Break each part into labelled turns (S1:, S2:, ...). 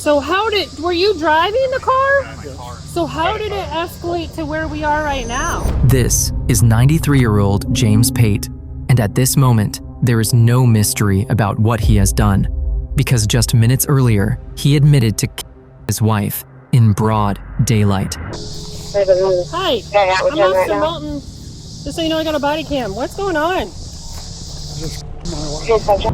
S1: So were you driving the car? So how did it escalate to where we are right now?
S2: This is 93-year-old James Pate, and at this moment, there is no mystery about what he has done, because just minutes earlier, he admitted to his wife in broad daylight.
S1: Hi, I'm Officer Moulton. Just so you know, I got a body cam. What's going on?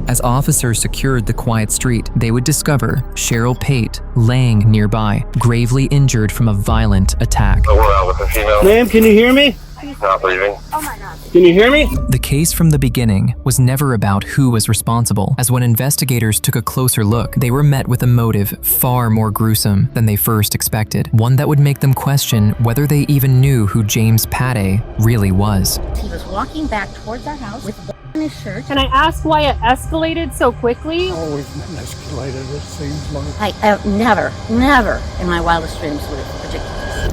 S2: As officers secured the quiet street, they would discover Cheryl Pate laying nearby, gravely injured from a violent attack.
S3: So we're out with the female.
S4: Ma'am, can you hear me?
S3: Not breathing.
S1: Oh my God.
S4: Can you hear me?
S2: The case from the beginning was never about who was responsible, as when investigators took a closer look, they were met with a motive far more gruesome than they first expected, one that would make them question whether they even knew who James Pate really was.
S5: He was walking back towards our house with in his shirt.
S1: Can I ask why it escalated so quickly?
S6: Always been escalated, it seems like.
S5: I have never in my wildest dreams would have predicted this.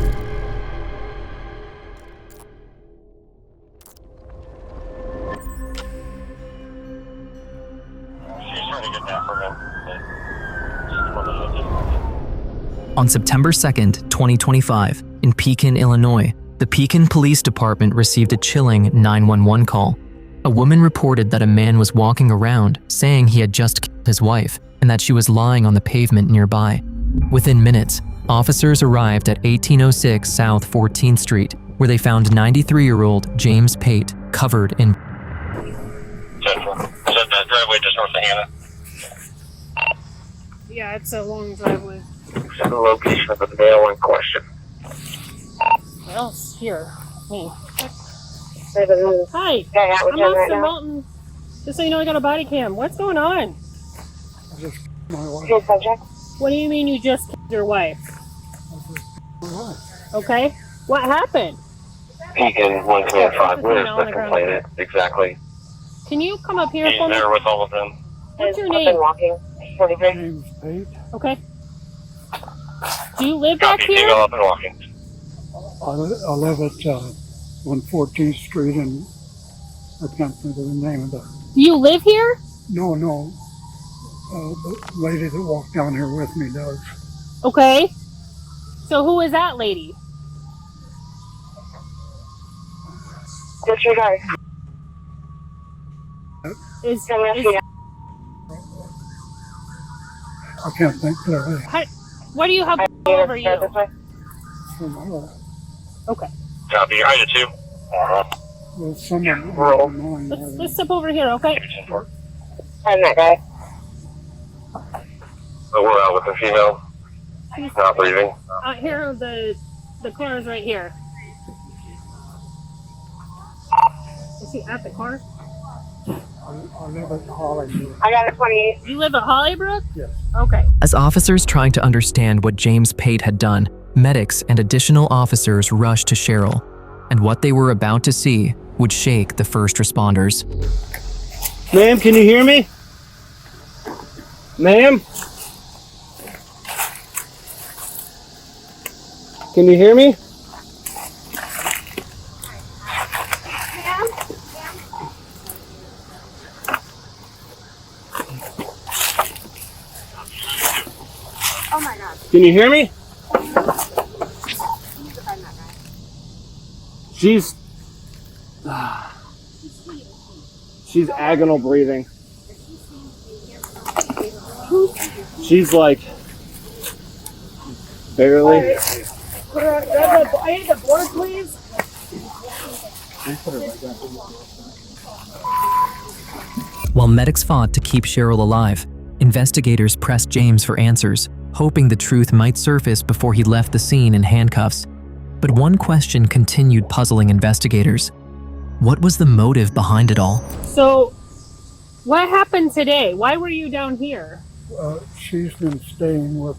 S3: She's trying to get that from him.
S2: On September 2nd, 2025, in Pekin, Illinois, the Pekin Police Department received a chilling 911 call. A woman reported that a man was walking around saying he had just killed his wife and that she was lying on the pavement nearby. Within minutes, officers arrived at 1806 South 14th Street, where they found 93-year-old James Pate covered in.
S3: Central. Is that the driveway just north of Hannah?
S1: Yeah, it's a long driveway.
S3: Send the location of the male in question.
S1: What else? Here. Me.
S7: Hi,
S1: I'm Officer Moulton. Just so you know, I got a body cam. What's going on?
S6: I just my wife.
S7: Good subject.
S1: What do you mean you just killed your wife?
S6: My wife.
S1: Okay. What happened?
S3: Pekin 125. Where's the complainant? Exactly.
S1: Can you come up here
S3: He's
S1: for me?
S3: there with all of them.
S1: What's your
S7: I've
S1: name?
S7: been walking. 43.
S6: James Pate.
S1: Okay. Do you live back
S3: Copy.
S1: here?
S3: Go up and walking.
S6: I live at 114th Street, and I can't think of the name of the.
S1: Do you live here?
S6: No. The lady that walked down here with me does.
S1: Okay. So who is that lady?
S7: Disregard.
S1: Is
S6: I can't think clearly.
S1: what do you have over you?
S6: From her.
S1: Okay.
S3: Copy. You're height 2.
S6: Well, someone.
S3: Roll.
S1: Let's step over here, okay?
S7: I'm that guy.
S3: So we're out with the female. Not breathing.
S1: Here, the car is right here. Is he at the car?
S6: I live at Hollywood.
S7: I got a 28.
S1: You live at Hollybrook?
S6: Yes.
S1: Okay.
S2: As officers trying to understand what James Pate had done, medics and additional officers rushed to Cheryl, and what they were about to see would shake the first responders.
S4: Ma'am, can you hear me? Ma'am? Can you hear me?
S5: Oh my God.
S4: Can you hear me? She's agonal breathing. She's like barely.
S1: I need the board, please.
S2: While medics fought to keep Cheryl alive, investigators pressed James for answers, hoping the truth might surface before he left the scene in handcuffs. But one question continued puzzling investigators. What was the motive behind it all?
S1: So, what happened today? Why were you down here?
S6: She's been staying with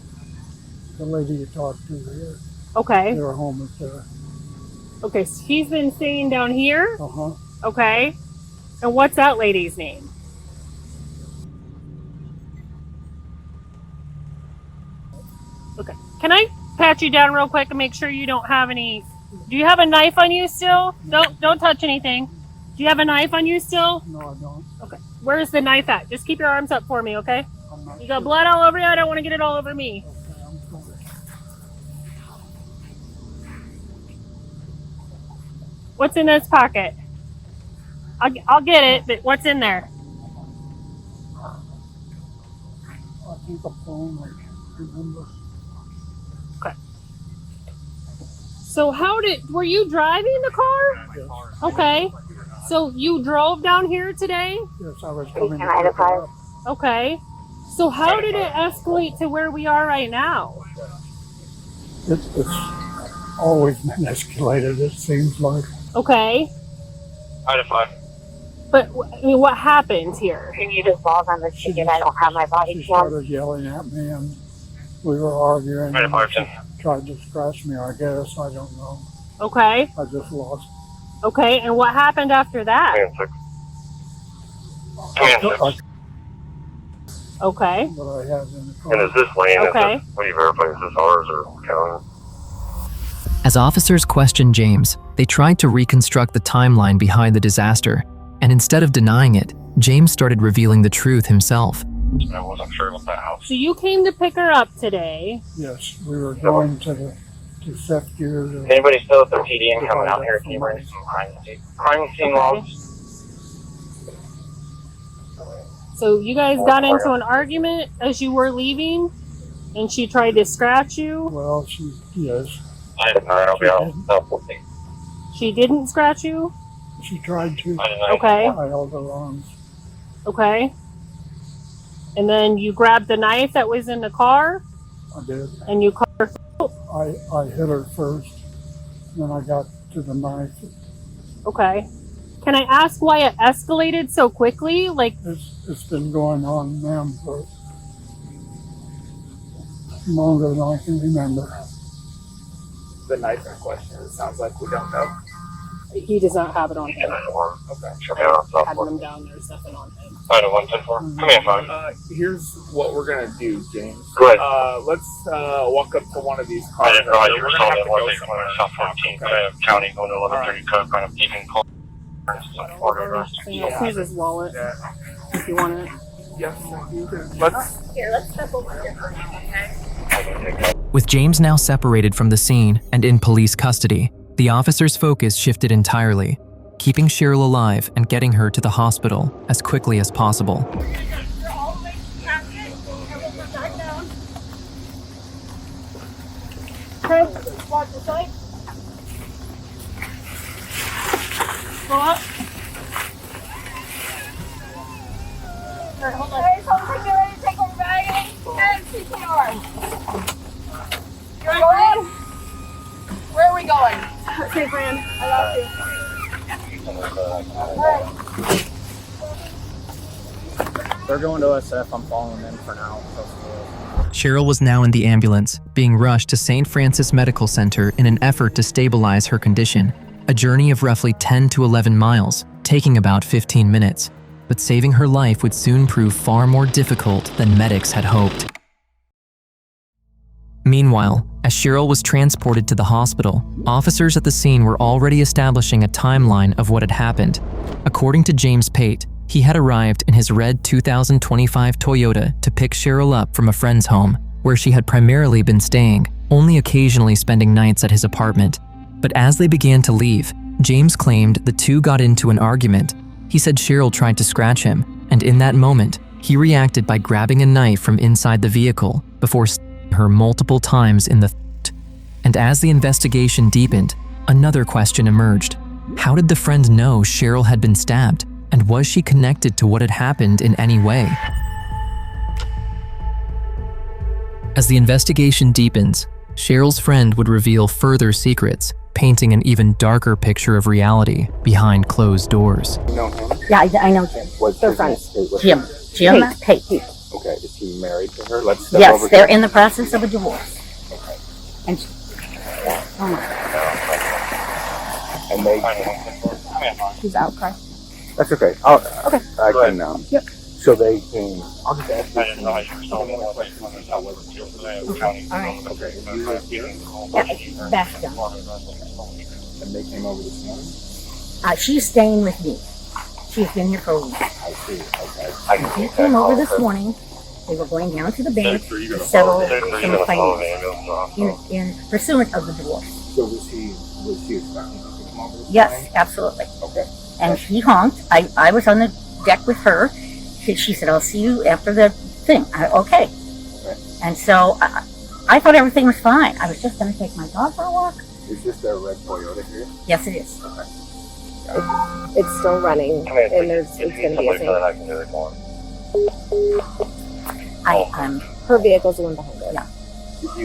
S6: the lady you talked to here.
S1: Okay.
S6: Their home is there.
S1: Okay, so she's been staying down here?
S6: Uh-huh.
S1: Okay. And what's that lady's name? Okay. Can I pat you down real quick and make sure you don't have any... Do you have a knife on you still? Don't touch anything. Do you have a knife on you still?
S6: No, I don't.
S1: Okay. Where's the knife at? Just keep your arms up for me, okay?
S6: I'm not
S1: You got blood all over you? I don't want to get it all over me.
S6: Okay, I'm sorry.
S1: What's in this pocket? I'll get it, but what's in there?
S6: I think a phone, I can't remember.
S1: So were you driving the car?
S6: Yes,
S1: Okay. So you drove down here today?
S6: yes, I was coming to
S7: Can I
S6: pick her up.
S1: Okay. So how did it escalate to where we are right now?
S6: It's always been escalated, it seems like.
S1: Okay.
S3: 5.
S1: But I mean, what happened here?
S7: Can you just log on the ticket? I don't have my body
S6: She
S7: cam.
S6: started yelling at me and we were arguing.
S3: Right,
S6: And
S3: Martin.
S6: she tried to scratch me, I guess. I don't know.
S1: Okay.
S6: I just lost.
S1: Okay. And what happened after that?
S3: 6. 6.
S1: Okay.
S6: But I had in the
S3: And
S6: car.
S3: is this lane?
S1: Okay.
S3: What do you verify? Is this ours or county?
S2: As officers questioned James, they tried to reconstruct the timeline behind the disaster, and instead of denying it, James started revealing the truth himself.
S3: I wasn't sure about that house.
S1: So you came to pick her up today.
S6: Yes, we were going to fifth gear. To,
S3: Anybody still at the PD and coming out here? Can you bring some crime scene logs?
S1: So you guys got into an argument as you were leaving, and she tried to scratch you.
S6: well, yes,
S3: I didn't know. I'll be out.
S1: She didn't scratch you.
S6: she tried to.
S3: I didn't know.
S1: Okay.
S6: I held her arms.
S1: Okay. And then you grabbed the knife that was in the car,
S6: I did.
S1: and you cut her.
S6: I hit her first, then I got to the knife.
S1: Okay. Can I ask why it escalated so quickly? Like,
S6: It's been going on now for longer than I can remember.
S4: The knife in question. It sounds like we don't know.
S1: he does not have it on him.
S3: Okay. Yeah,
S1: Having him down there, stepping on him.
S3: 104. Come here, phone.
S4: Here's what we're gonna do, James.
S3: Go ahead.
S4: Let's walk up to one of these
S3: I
S4: cars.
S3: didn't realize you
S4: We're
S3: were
S4: gonna
S3: sold
S4: have
S3: in
S4: to
S3: one
S4: go
S3: thing
S4: somewhere.
S3: South 14th County going to 1130 code, kind of Pekin Police
S1: Yeah, here's his wallet,
S4: Yeah.
S1: if you want it.
S4: Yes, you can. Let's.
S7: Here, let's step over here for a minute, okay?
S2: With James now separated from the scene and in police custody, the officers' focus shifted entirely, keeping Cheryl alive and getting her to the hospital as quickly as possible.
S1: Okay, watch the side. Go up. Alright, hold on.
S7: Alright, so take your ready to take over bag and CPR. You're going? Where are we going?
S1: Okay, Fran.
S7: I got you. Alright.
S4: They're going to SF. I'm following them for now.
S2: Cheryl was now in the ambulance, being rushed to St. Francis Medical Center in an effort to stabilize her condition. A journey of roughly 10 to 11 miles, taking about 15 minutes. But saving her life would soon prove far more difficult than medics had hoped. Meanwhile, as Cheryl was transported to the hospital, officers at the scene were already establishing a timeline of what had happened. According to James Pate, he had arrived in his red 2025 Toyota to pick Cheryl up from a friend's home, where she had primarily been staying, only occasionally spending nights at his apartment. But as they began to leave, James claimed the two got into an argument. He said Cheryl tried to scratch him, and in that moment, he reacted by grabbing a knife from inside the vehicle before stabbing her multiple times in the throat. And as the investigation deepened, another question emerged. How did the friend know Cheryl had been stabbed? And was she connected to what had happened in any way? As the investigation deepens, Cheryl's friend would reveal further secrets, painting an even darker picture of reality behind closed doors.
S5: Yeah, I know Jim.
S8: What's
S5: They're
S8: his
S5: friends.
S8: name?
S5: Jim. Jim Pate.
S8: Okay, is he married to her? Let's step
S5: Yes,
S8: over
S5: they're
S8: to
S5: in the process of a divorce.
S8: Okay.
S5: And she, oh my,
S8: And they,
S5: she's out crying.
S8: that's okay. I can,
S3: Yep.
S8: So they came, I'll just ask
S3: I didn't realize you were sold in one thing South 14th County.
S5: All right.
S8: Okay.
S5: Yeah, back down.
S8: And they came over this morning?
S5: She's staying with me. She's been here for a week.
S8: I see, okay.
S3: I can
S5: She
S3: take that
S5: came over
S3: call
S5: this
S3: for-
S5: morning They were going down to the bank
S3: Are you
S5: to
S3: gonna
S5: settle
S3: follow? Are you
S5: some
S3: gonna follow the
S5: finance
S3: ambulance?
S5: in pursuant of the divorce.
S8: So was he expecting us to come over this
S5: Yes,
S8: morning?
S5: absolutely.
S8: Okay.
S5: And he honked. I was on the deck with her. She said, "I'll see you after the thing." Okay. And so I thought everything was fine. I was just going to take my dog for a walk.
S8: Is this the red Toyota here?
S5: Yes, it is.
S9: It's still running, and it's going to be a thing.
S3: I can do it for him.
S9: Her vehicle's the one behind it.
S5: Yeah.
S8: Did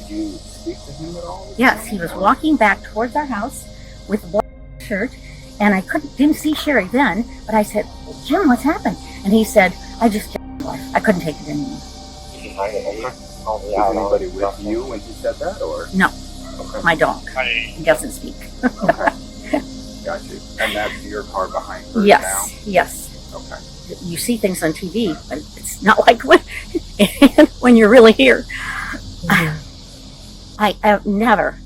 S8: you speak to him at all?
S5: Yes, he was walking back towards our house with a black shirt, and I didn't see Sherry then, but I said, "Jim, what's happened?" And he said, "I just killed my wife. I couldn't take it anymore."
S8: Was anybody with you when he said that, or?
S5: No,
S8: Okay.
S5: my dog. He doesn't speak.
S8: Okay. Got you. And that's your car behind her now?
S5: Yes, yes.
S8: Okay.
S5: You see things on TV, but it's not like when you're really here. I never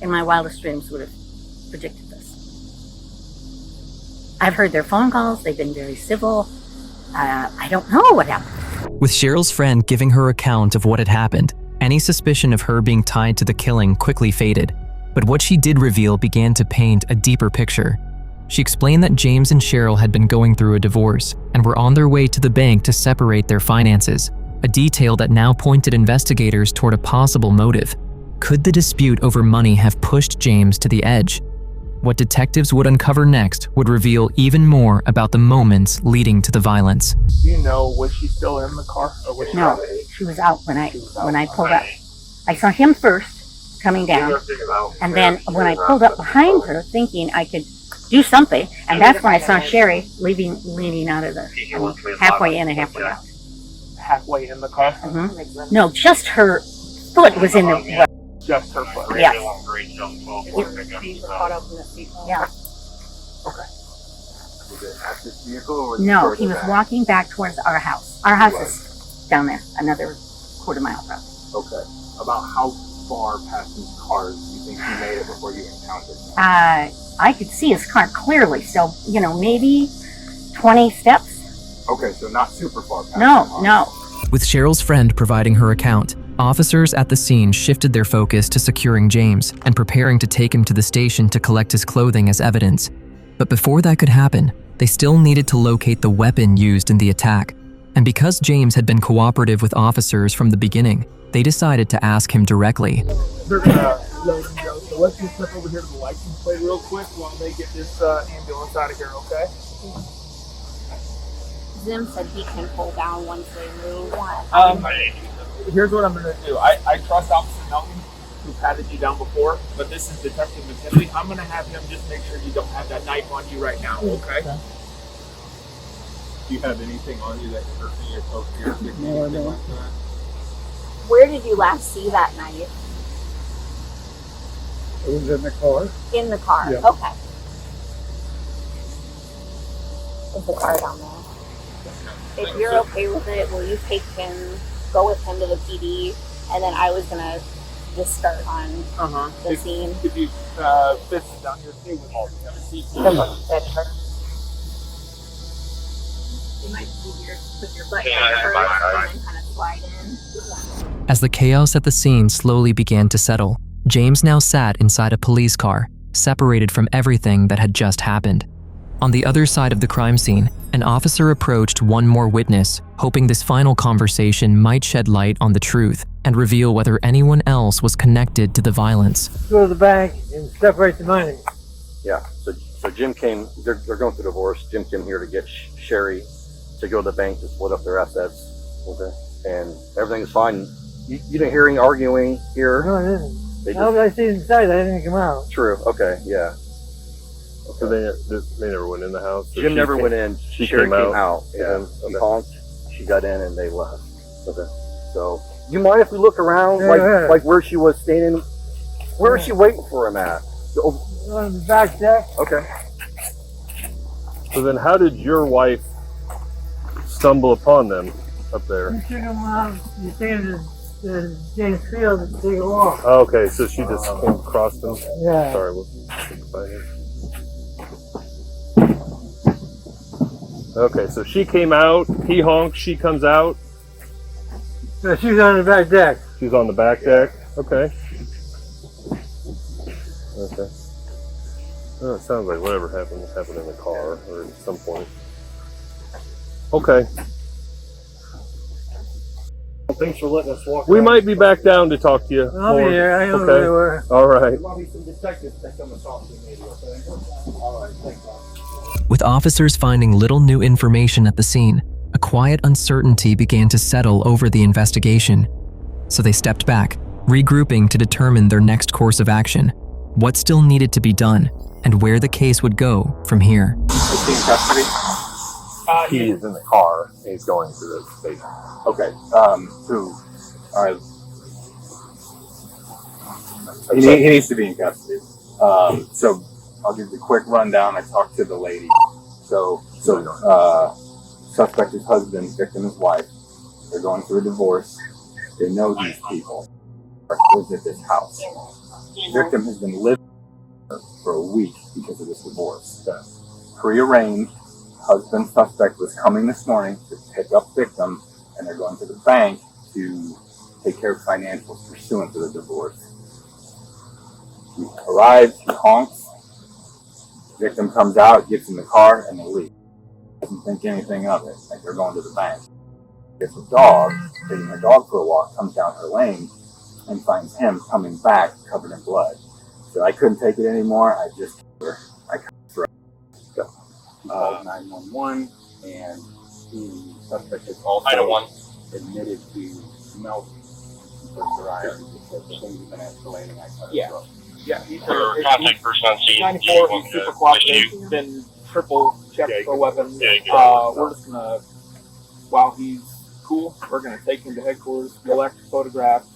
S5: in my wildest dreams would have predicted this. I've heard their phone calls. They've been very civil. I don't know what happened.
S2: With Cheryl's friend giving her account of what had happened, any suspicion of her being tied to the killing quickly faded. But what she did reveal began to paint a deeper picture. She explained that James and Cheryl had been going through a divorce and were on their way to the bank to separate their finances, a detail that now pointed investigators toward a possible motive. Could the dispute over money have pushed James to the edge? What detectives would uncover next would reveal even more about the moments leading to the violence.
S4: Do you know, was she still in the car? Or was she
S5: No,
S4: out?
S5: she was out when I pulled up. I saw him first coming down, and then when I pulled up behind her, thinking I could do something, and that's when I saw Sherry leaning out of halfway in and halfway out.
S4: Halfway in the car?
S5: Mm-hmm. No, just her foot was in the.
S4: Just her foot.
S5: Yeah. Yeah.
S8: Okay. Was it at this vehicle or was it
S5: No,
S8: towards
S5: he
S8: the
S5: was
S8: back?
S5: walking back towards our house. Our house is down there, another quarter mile from.
S8: Okay. About how far past these cars do you think he made it before you encountered him?
S5: I could see his car clearly, so maybe 20 steps.
S8: Okay, so not super far past.
S5: No.
S2: With Cheryl's friend providing her account, officers at the scene shifted their focus to securing James and preparing to take him to the station to collect his clothing as evidence. But before that could happen, they still needed to locate the weapon used in the attack. And because James had been cooperative with officers from the beginning, they decided to ask him directly.
S4: They're gonna let him go. So let's just step over here to the license plate real quick while they get this ambulance out of here, okay?
S7: Zim said he can pull down once they move.
S4: Here's what I'm gonna do. I trust Officer Melton, who patted you down before, but this is Detective McKinley. I'm gonna have him just make sure you don't have that knife on you right now, okay? Do you have anything on you that hurt me or poke your
S6: No, I don't.
S4: like that?
S7: Where did you last see that knife?
S6: It was in the car.
S7: In the car.
S6: Yeah.
S7: Okay. Is the car down there? If you're okay with it, will you go with him to the PD, and then I was gonna just start on the scene.
S4: If you fist down your thing with all the other seat.
S7: It might be easier to put your butt down first and then kind of slide in.
S2: As the chaos at the scene slowly began to settle, James now sat inside a police car, separated from everything that had just happened. On the other side of the crime scene, an officer approached one more witness, hoping this final conversation might shed light on the truth and reveal whether anyone else was connected to the violence.
S10: Go to the bank and separate the money.
S11: Yeah, so Jim came, they're going through divorce. Jim came here to get Sherry to go to the bank to split up their assets. Okay. And everything's fine. You didn't hear any arguing here?
S10: No, I didn't. I see inside, I didn't come out.
S11: True, okay, yeah.
S8: So they never went in the house?
S11: Jim never went in. Sherry came out.
S8: Yeah.
S11: He honked, she got in, and they left. Okay. So, do you mind if we look around,
S10: Yeah.
S11: like where she was standing? Where is she waiting for him at?
S10: On the back deck.
S11: Okay.
S8: So then how did your wife stumble upon them up there?
S10: You took them you stayed at James Field and take a walk.
S8: Oh, okay, so she just came across them?
S10: Yeah.
S8: Sorry, we'll take it by here. Okay, so she came out, he honked, she comes out.
S10: No, she's on the back deck.
S8: She's on the back deck? Okay. Okay. Well, it sounds like whatever happened in the car or at some point. Okay.
S11: Thanks for letting us walk.
S8: We might be back down to talk to you.
S10: I'll be
S8: more.
S10: here. I know
S8: Okay.
S10: where they were.
S8: All right.
S11: There might be some detectives that come and talk to you maybe, okay? All right, thanks, Bob.
S2: With officers finding little new information at the scene, a quiet uncertainty began to settle over the investigation. So they stepped back, regrouping to determine their next course of action, what still needed to be done, and where the case would go from here.
S4: Is he in custody?
S8: He is in the car and he's going to the station.
S4: Okay. Who? All right. He needs to be in custody. So I'll give you a quick rundown. I talked to the lady. So suspect is husband, victim is wife. They're going through a divorce. They know these people. Lives at this house. Victim has been living for a week because of this divorce. Prearranged. Husband suspect was coming this morning to pick up victim, and they're going to the bank to take care of financials pursuant to the divorce. He arrives, he honks, victim comes out, gets in the car, and they leave. Doesn't think anything of it, like they're going to the bank. Gets a dog, taking her dog for a walk, comes down her lane, and finds him coming back covered in blood. So I couldn't take it anymore, I just killed her. I cut her throat.
S11: He called 911, and the suspect has also admitted to melting for psoriasis because things have been escalating. I cut his throat.
S4: Yeah, he's
S3: Contact person on scene.
S4: 94, he's super cooperative, he's been triple checked for weapons. We're just gonna, while he's cool, we're gonna take him to headquarters, collect photographs.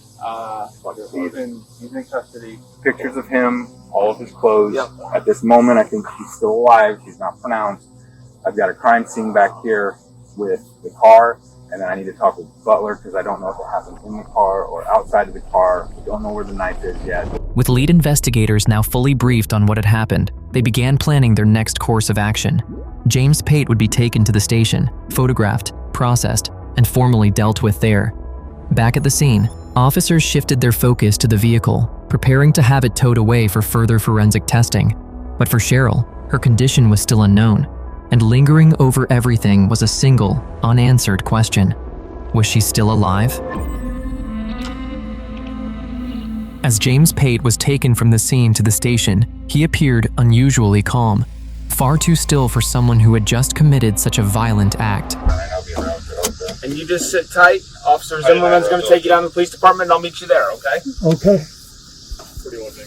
S4: He's in custody. Pictures of him, all of his clothes. Yep. At this moment, I think he's still alive. He's not pronounced. I've got a crime scene back here with the car, and then I need to talk with Butler because I don't know if it happened in the car or outside of the car. We don't know where the knife is yet.
S2: With lead investigators now fully briefed on what had happened, they began planning their next course of action. James Pate would be taken to the station, photographed, processed, and formally dealt with there. Back at the scene, officers shifted their focus to the vehicle, preparing to have it towed away for further forensic testing. But for Cheryl, her condition was still unknown, and lingering over everything was a single, unanswered question. Was she still alive? As James Pate was taken from the scene to the station, he appeared unusually calm, far too still for someone who had just committed such a violent act.
S4: And you just sit tight. Officer Zimmerman's going to take you down to the police department, and I'll meet you there, okay?
S6: Okay.
S8: What do you want to do?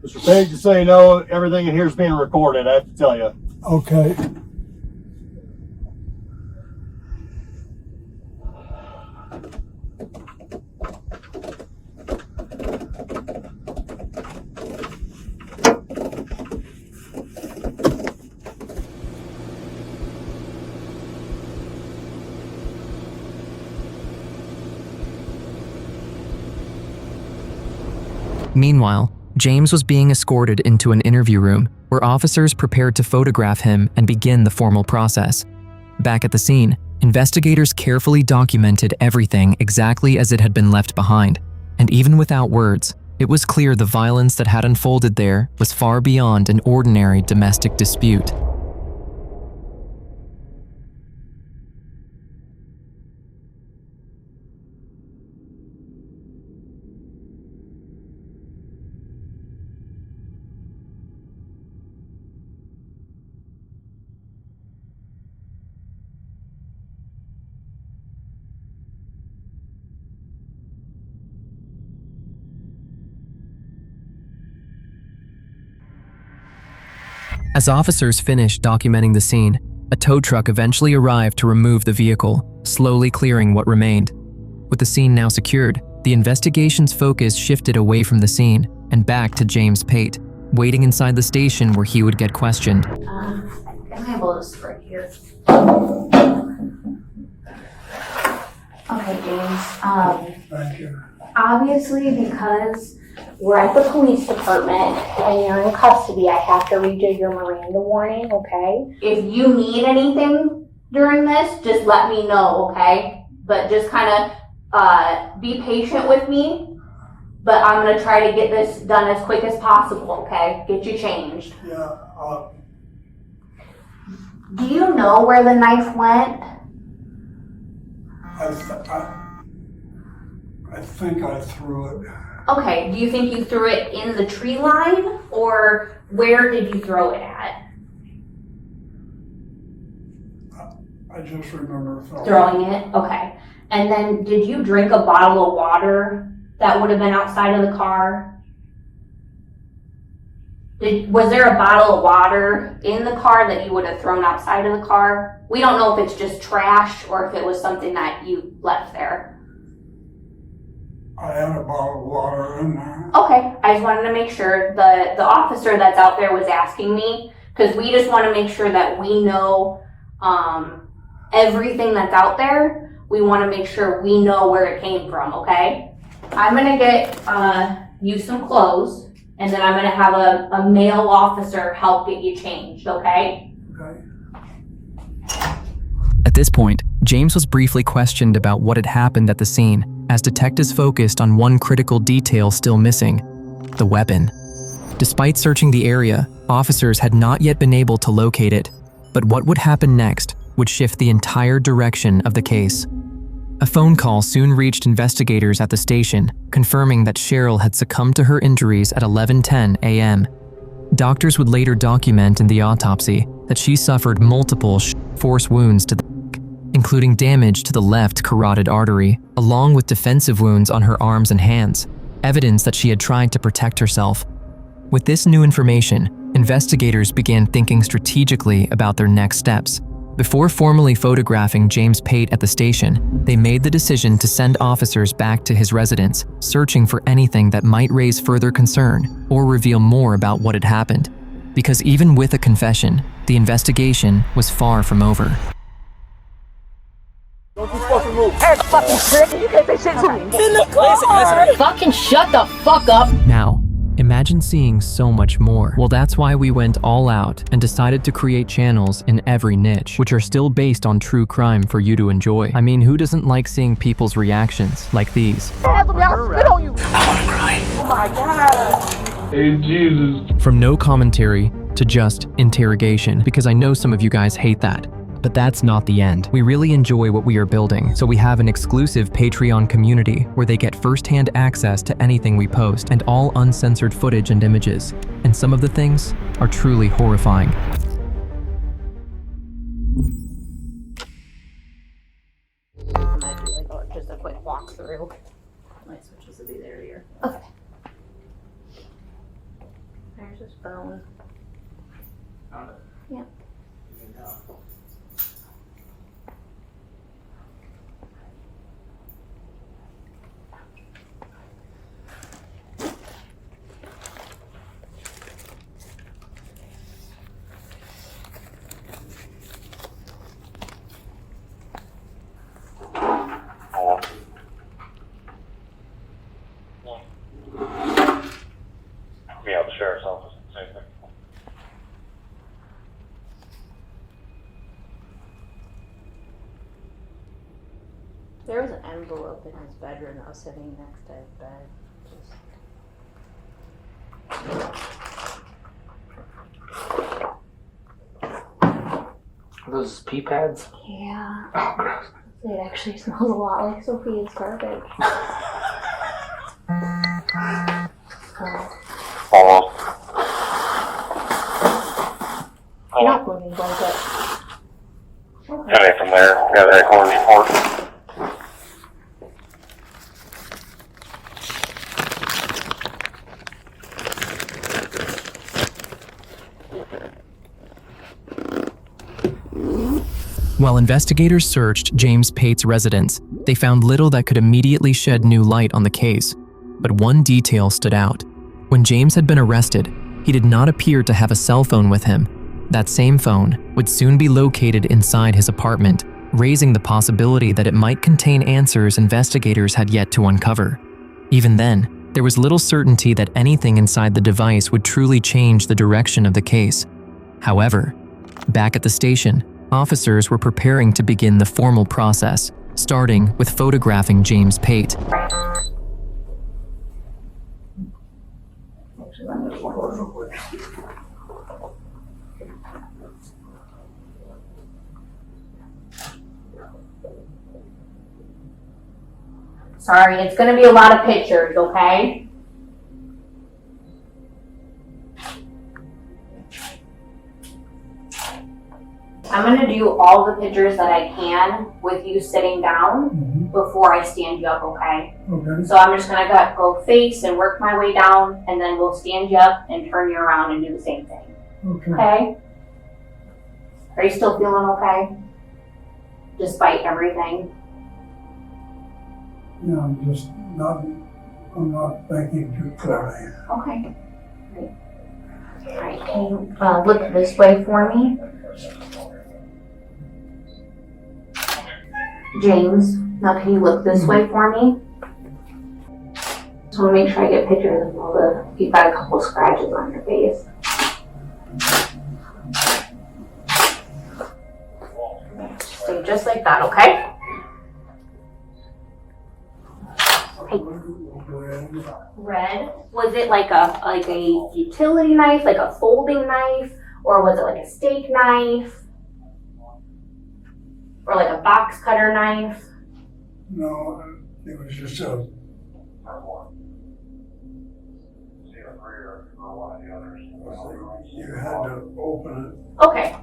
S11: Mr. Page, just so you know, everything in here is being recorded, I have to tell you.
S6: Okay.
S2: Meanwhile, James was being escorted into an interview room where officers prepared to photograph him and begin the formal process. Back at the scene, investigators carefully documented everything exactly as it had been left behind, and even without words, it was clear the violence that had unfolded there was far beyond an ordinary domestic dispute. As officers finished documenting the scene, a tow truck eventually arrived to remove the vehicle, slowly clearing what remained. With the scene now secured, the investigation's focus shifted away from the scene and back to James Pate, waiting inside the station where he would get questioned.
S7: Am I able to spread here? Okay, James.
S6: Thank you.
S7: Obviously, because we're at the police department and you're in custody, I have to read you your Miranda warning, okay? If you need anything during this, just let me know, okay? But just kind of be patient with me. But I'm going to try to get this done as quick as possible, okay? Get you changed.
S6: Yeah,
S7: Do you know where the knife went?
S6: I think I threw it.
S7: Okay, do you think you threw it in the tree line, or where did you throw it at?
S6: I just remember
S7: Throwing it? Okay. And then did you drink a bottle of water that would have been outside of the car? Was there a bottle of water in the car that you would have thrown outside of the car? We don't know if it's just trash or if it was something that you left there.
S6: I had a bottle of water in there.
S7: Okay, I just wanted to make sure. The officer that's out there was asking me, because we just want to make sure that we know everything that's out there. We want to make sure we know where it came from, okay? I'm going to get you some clothes, and then I'm going to have a male officer help get you changed, okay?
S6: Okay.
S2: At this point, James was briefly questioned about what had happened at the scene, as detectives focused on one critical detail still missing: the weapon. Despite searching the area, officers had not yet been able to locate it, but what would happen next would shift the entire direction of the case. A phone call soon reached investigators at the station, confirming that Cheryl had succumbed to her injuries at 11:10 a.m. Doctors would later document in the autopsy that she suffered multiple force wounds to the neck, including damage to the left carotid artery, along with defensive wounds on her arms and hands, evidence that she had tried to protect herself. With this new information, investigators began thinking strategically about their next steps. Before formally photographing James Pate at the station, they made the decision to send officers back to his residence, searching for anything that might raise further concern or reveal more about what had happened. Because even with a confession, the investigation was far from over.
S12: Don't you fucking move. Hey, fucking prick, you can't say shit to me. In the car. Fucking shut the fuck up.
S2: Now, imagine seeing so much more. Well, that's why we went all out and decided to create channels in every niche, which are still based on true crime for you to enjoy. I mean, who doesn't like seeing people's reactions like these?
S12: I'll spit on you. I wanna cry. Oh my god.
S2: Hey, Jesus. From no commentary to just interrogation, because I know some of you guys hate that. But that's not the end. We really enjoy what we are building, so we have an exclusive Patreon community where they get first-hand access to anything we post and all uncensored footage and images. And some of the things are truly horrifying.
S7: I might do like just a quick walkthrough. My switches will be there here. Okay. There's his phone. Yep.
S3: Be out the sheriff's office and say that.
S7: There was an envelope in his bedroom that was sitting next to his bed.
S13: Are those pee pads?
S7: Yeah.
S13: Oh, gross.
S7: It actually smells a lot like Sophia's garbage. Not moving blanket.
S3: Okay, from there, got a recording report.
S2: While investigators searched James Pate's residence, they found little that could immediately shed new light on the case. But one detail stood out. When James had been arrested, He did not appear to have a cell phone with him. That same phone would soon be located inside his apartment, raising the possibility that it might contain answers investigators had yet to uncover. Even then, there was little certainty that anything inside the device would truly change the direction of the case. However, back at the station, officers were preparing to begin the formal process, starting with photographing James Pate.
S7: Sorry, it's going to be a lot of pictures, okay? I'm going to do all the pictures that I can with you sitting down before I stand you up, okay?
S6: Okay.
S7: So I'm just going to go face and work my way down, and then we'll stand you up and turn you around and do the same thing.
S6: Okay.
S7: Okay? Are you still feeling okay? Despite everything?
S6: Yeah, I'm not thinking too clearly.
S7: Okay. Great. All right, can you look this way for me? James, now can you look this way for me? Just want to make sure I get pictures of all you've got a couple scratches on your face. Stay just like that, okay? Red. Was it like a utility knife, like a folding knife, or was it like a steak knife, or like a box cutter knife?
S6: No, it was just a. You had to open it.
S7: Okay.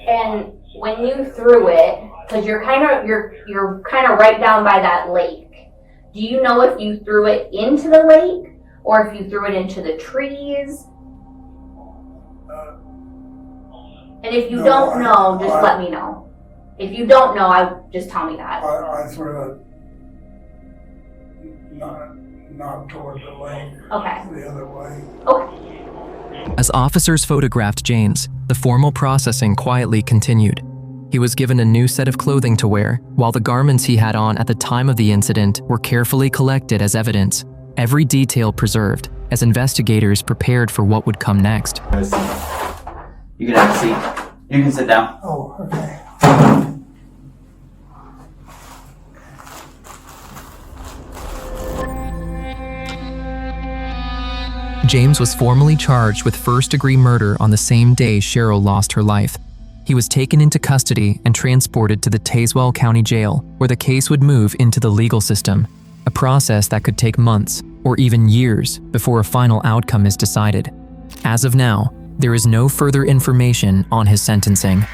S7: And when you threw it, because you're kind of right down by that lake. Do you know if you threw it into the lake or if you threw it into the trees? And if you don't know, just let me know. If you don't know, just tell me that.
S6: I threw it not toward the lake.
S7: Okay.
S6: The other way.
S7: Okay.
S2: As officers photographed James, the formal processing quietly continued. He was given a new set of clothing to wear, while the garments he had on at the time of the incident were carefully collected as evidence, every detail preserved, as investigators prepared for what would come next.
S14: You can have a seat. You can sit down.
S6: Oh, okay.
S2: James was formally charged with first-degree murder on the same day Cheryl lost her life. He was taken into custody and transported to the Tazewell County Jail, where the case would move into the legal system, a process that could take months or even years before a final outcome is decided. As of now, there is no further information on his sentencing.